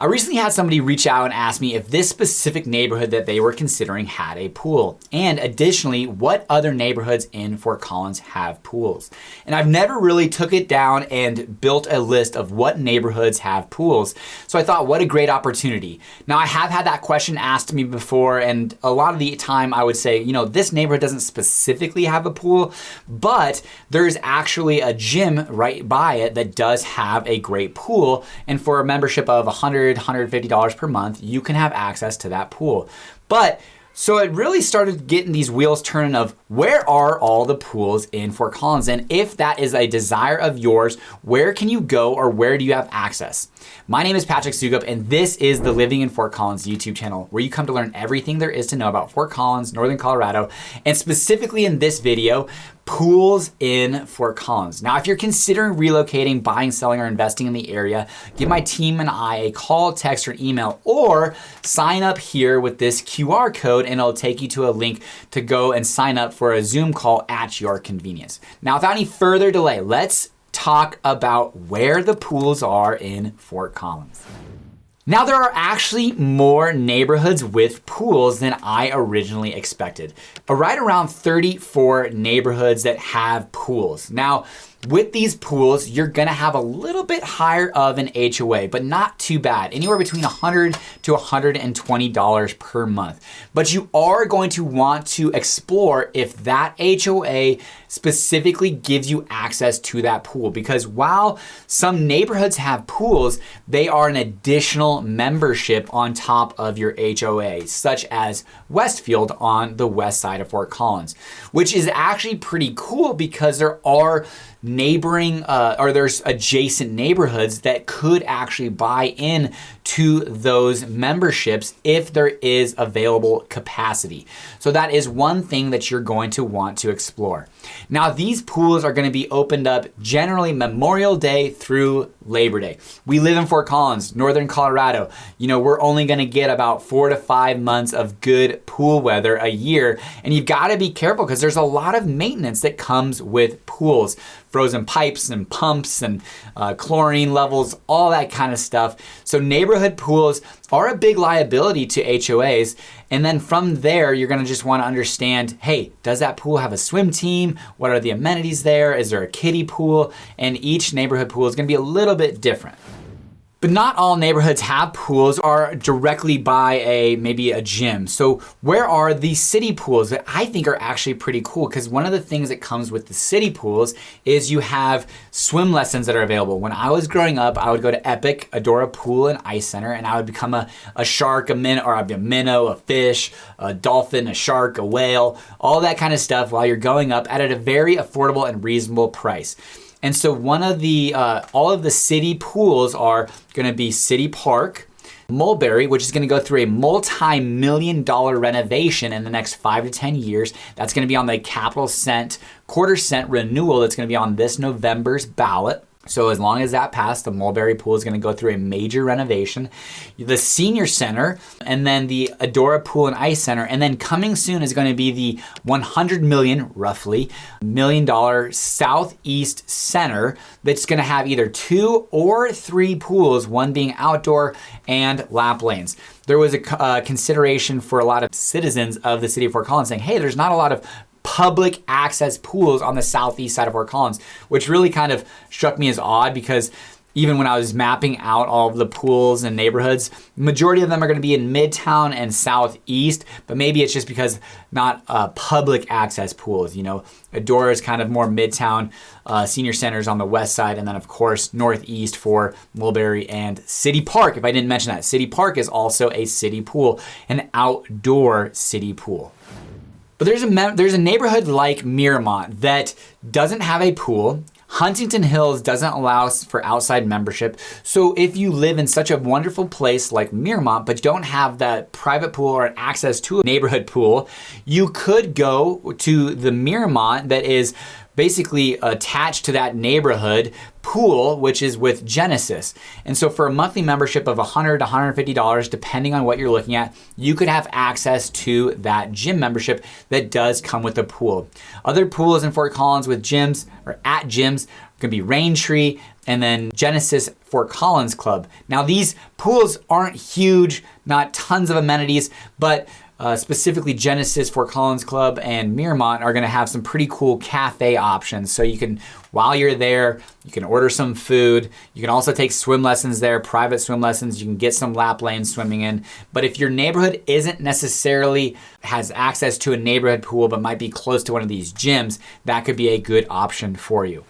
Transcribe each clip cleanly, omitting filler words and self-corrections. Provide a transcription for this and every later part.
I recently had somebody reach out and ask me if this specific neighborhood that they were considering had a pool, and additionally, what other neighborhoods in Fort Collins have pools. And I've never really took it down and built a list of what neighborhoods have pools. So I thought, what a great opportunity. Now, I have had that question asked to me before, and a lot of the time I would say, this neighborhood doesn't specifically have a pool, but there's actually a gym right by it that does have a great pool. And for a membership of $150 per month, you can have access to that pool. But so it really started getting these wheels turning of where are all the pools in Fort Collins? And if that is a desire of yours, where can you go or where do you have access? My name is Patrick Soukup, and this is the Living in Fort Collins YouTube channel, where you come to learn everything there is to know about Fort Collins, Northern Colorado, and specifically in this video, pools in Fort Collins. Now, if you're considering relocating, buying, selling, or investing in the area, give my team and I a call, text, or email, or sign up here with this QR code and it'll take you to a link to go and sign up for a Zoom call at your convenience. Now, without any further delay, let's talk about where the pools are in Fort Collins. Now, there are actually more neighborhoods with pools than I originally expected. Right around 34 neighborhoods that have pools. Now, with these pools, you're gonna have a little bit higher of an HOA, but not too bad. Anywhere between $100 to $120 per month. But you are going to want to explore if that HOA specifically gives you access to that pool. Because while some neighborhoods have pools, they are an additional membership on top of your HOA, such as Westfield on the west side of Fort Collins, which is actually pretty cool because there are neighboring or there's adjacent neighborhoods that could actually buy in to those memberships if there is available capacity. So that is one thing that you're going to want to explore. Now, these pools are going to be opened up generally Memorial Day through Labor Day. We live in Fort Collins, Northern Colorado. We're only going to get about 4 to 5 months of good pool weather a year. And you've got to be careful because there's a lot of maintenance that comes with pools. Frozen pipes and pumps and chlorine levels, all that kind of stuff. So neighborhood pools are a big liability to HOAs. And then from there, you're gonna just wanna understand, hey, does that pool have a swim team? What are the amenities there? Is there a kiddie pool? And each neighborhood pool is gonna be a little bit different. But not all neighborhoods have pools or directly by maybe a gym. So where are the city pools that I think are actually pretty cool? Because one of the things that comes with the city pools is you have swim lessons that are available. When I was growing up, I would go to Epic, Adora Pool and Ice Center, and I would become a shark, a minnow, a fish, a dolphin, a shark, a whale, all that kind of stuff while you're going up at a very affordable and reasonable price. And so one of the, all of the city pools are gonna be City Park, Mulberry, which is gonna go through a multi-million-dollar renovation in the next 5 to 10 years. That's gonna be on the quarter cent renewal that's gonna be on this November's ballot. So as long as that passed, the Mulberry Pool is gonna go through a major renovation. The Senior Center, and then the Adora Pool and Ice Center, and then coming soon is gonna be the $100 million, roughly, $1 million Southeast Center that's gonna have either 2 or 3 pools, one being outdoor and lap lanes. There was a consideration for a lot of citizens of the city of Fort Collins saying, hey, there's not a lot of public access pools on the southeast side of Fort Collins, which really kind of struck me as odd because even when I was mapping out all of the pools and neighborhoods, majority of them are gonna be in Midtown and Southeast, but maybe it's just because not public access pools. Adora is kind of more Midtown, Senior Center's on the west side, and then of course Northeast for Mulberry and City Park. If I didn't mention that, City Park is also a city pool, an outdoor city pool. But there's a neighborhood like Miramont that doesn't have a pool. Huntington Hills doesn't allow for outside membership. So if you live in such a wonderful place like Miramont, but don't have that private pool or access to a neighborhood pool, you could go to the Miramont that is basically attached to that neighborhood pool, which is with Genesis. And so for a monthly membership of $100 to $150, depending on what you're looking at, you could have access to that gym membership that does come with a pool. Other pools in Fort Collins with gyms or at gyms could be Rain Tree, and then Genesis Fort Collins Club. Now these pools aren't huge, not tons of amenities, but specifically Genesis Fort Collins Club and Miramont are gonna have some pretty cool cafe options. So you can, while you're there, you can order some food. You can also take swim lessons there, private swim lessons. You can get some lap lane swimming in. But if your neighborhood isn't necessarily has access to a neighborhood pool, but might be close to one of these gyms, that could be a good option for you.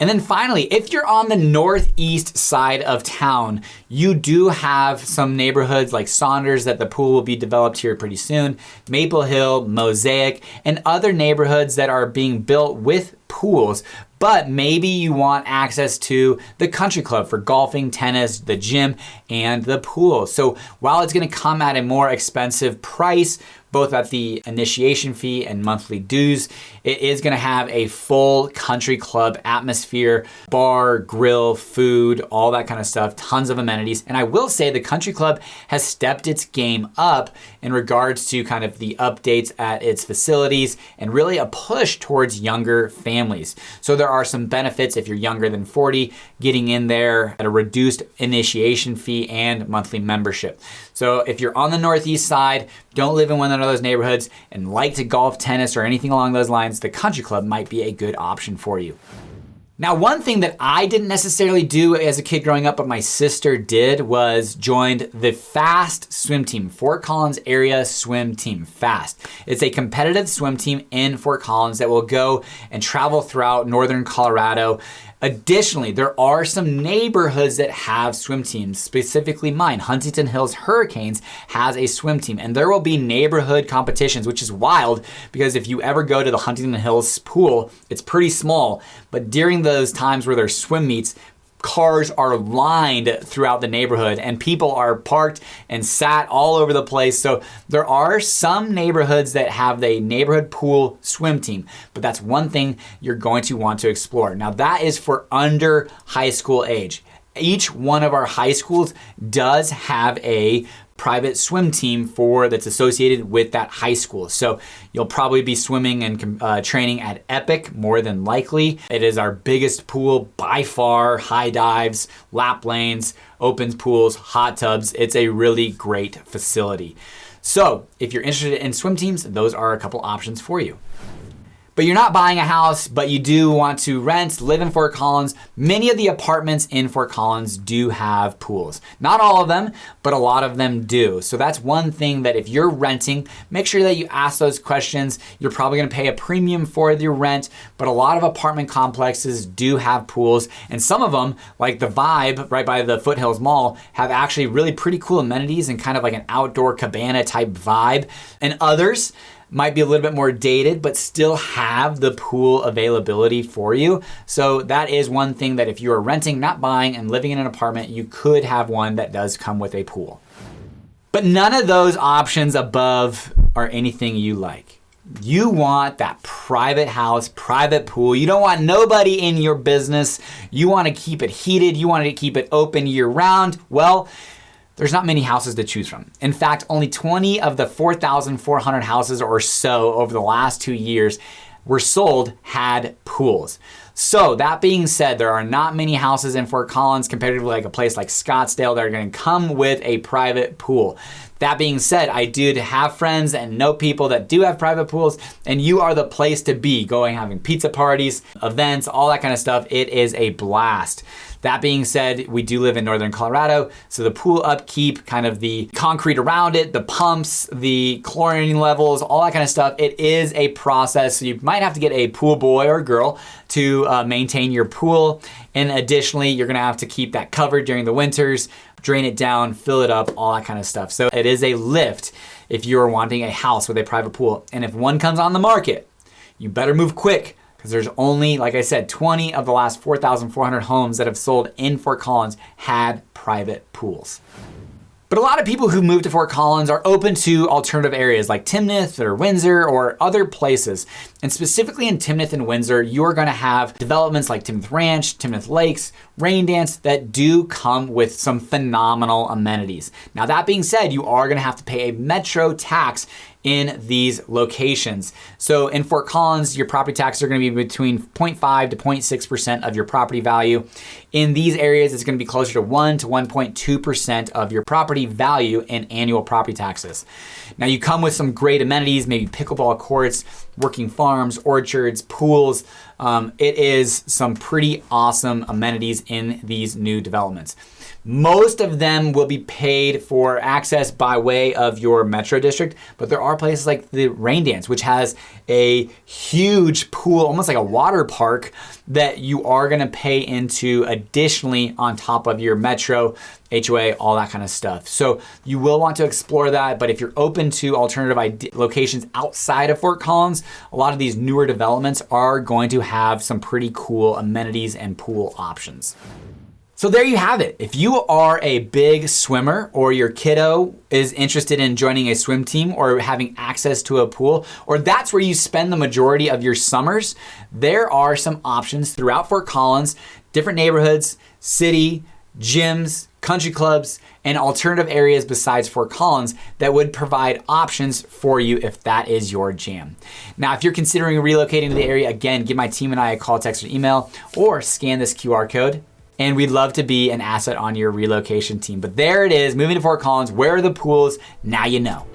And then finally, if you're on the northeast side of town, you do have some neighborhoods like Saunders that the pool will be developed here pretty soon, Maple Hill, Mosaic, and other neighborhoods that are being built with pools. But maybe you want access to the country club for golfing, tennis, the gym, and the pool. So while it's gonna come at a more expensive price, both at the initiation fee and monthly dues, it is gonna have a full country club atmosphere, bar, grill, food, all that kind of stuff, tons of amenities. And I will say the country club has stepped its game up in regards to kind of the updates at its facilities and really a push towards younger families. So there are some benefits if you're younger than 40, getting in there at a reduced initiation fee and monthly membership. So if you're on the northeast side, don't live in one of those neighborhoods, and like to golf, tennis, or anything along those lines, the country club might be a good option for you. Now, one thing that I didn't necessarily do as a kid growing up, but my sister did, was joined the FAST swim team, Fort Collins Area Swim Team, FAST. It's a competitive swim team in Fort Collins that will go and travel throughout northern Colorado. Additionally, there are some neighborhoods that have swim teams, specifically mine. Huntington Hills Hurricanes has a swim team, and there will be neighborhood competitions, which is wild because if you ever go to the Huntington Hills pool, it's pretty small, but during those times where there's swim meets, cars are lined throughout the neighborhood and people are parked and sat all over the place. So there are some neighborhoods that have the neighborhood pool swim team, but that's one thing you're going to want to explore. Now that is for under high school age. Each one of our high schools does have a private swim team that's associated with that high school. So you'll probably be swimming and training at Epic more than likely. It is our biggest pool by far, high dives, lap lanes, open pools, hot tubs. It's a really great facility. So if you're interested in swim teams, those are a couple options for you. But you're not buying a house, but you do want to rent, live in Fort Collins. Many of the apartments in Fort Collins do have pools. Not all of them, but a lot of them do. So that's one thing that if you're renting, make sure that you ask those questions. You're probably gonna pay a premium for your rent, but a lot of apartment complexes do have pools. And some of them, like the Vibe right by the Foothills Mall, have actually really pretty cool amenities and kind of like an outdoor cabana type vibe. And others might be a little bit more dated, but still have the pool availability for you. So that is one thing that if you are renting, not buying, and living in an apartment, you could have one that does come with a pool. But none of those options above are anything you like. You want that private house, private pool. You don't want nobody in your business. You want to keep it heated. You want to keep it open year round. Well, there's not many houses to choose from. In fact, only 20 of the 4,400 houses or so over the last 2 years were sold had pools. So that being said, there are not many houses in Fort Collins compared to like a place like Scottsdale that are gonna come with a private pool. That being said, I did have friends and know people that do have private pools, and you are the place to be, going having pizza parties, events, all that kind of stuff. It is a blast. That being said, we do live in northern Colorado, so the pool upkeep, kind of the concrete around it, the pumps, the chlorine levels, all that kind of stuff, it is a process. So you might have to get a pool boy or girl to maintain your pool. And additionally, you're gonna have to keep that covered during the winters, drain it down, fill it up, all that kind of stuff. So it is a lift if you're wanting a house with a private pool. And if one comes on the market, you better move quick, because there's only, like I said, 20 of the last 4,400 homes that have sold in Fort Collins had private pools. But a lot of people who move to Fort Collins are open to alternative areas like Timnath or Windsor or other places. And specifically in Timnath and Windsor, you're gonna have developments like Timnath Ranch, Timnath Lakes, Rain Dance that do come with some phenomenal amenities. Now that being said, you are gonna have to pay a metro tax in these locations. So in Fort Collins, your property taxes are going to be between 0.5 to 0.6% of your property value. In these areas, it's going to be closer to 1 to 1.2% of your property value in annual property taxes. Now you come with some great amenities, maybe pickleball courts, working farms, orchards, pools. It is some pretty awesome amenities in these new developments. Most of them will be paid for access by way of your metro district, but there are places like the Rain Dance, which has a huge pool, almost like a water park, that you are gonna pay into additionally on top of your metro, HOA, all that kind of stuff. So you will want to explore that, but if you're open to alternative locations outside of Fort Collins, a lot of these newer developments are going to have some pretty cool amenities and pool options. So there you have it. If you are a big swimmer or your kiddo is interested in joining a swim team or having access to a pool, or that's where you spend the majority of your summers, there are some options throughout Fort Collins, different neighborhoods, city, gyms, country clubs, and alternative areas besides Fort Collins that would provide options for you if that is your jam. Now, if you're considering relocating to the area, again, give my team and I a call, text, or email, or scan this QR code. And we'd love to be an asset on your relocation team. But there it is, moving to Fort Collins. Where are the pools? Now you know.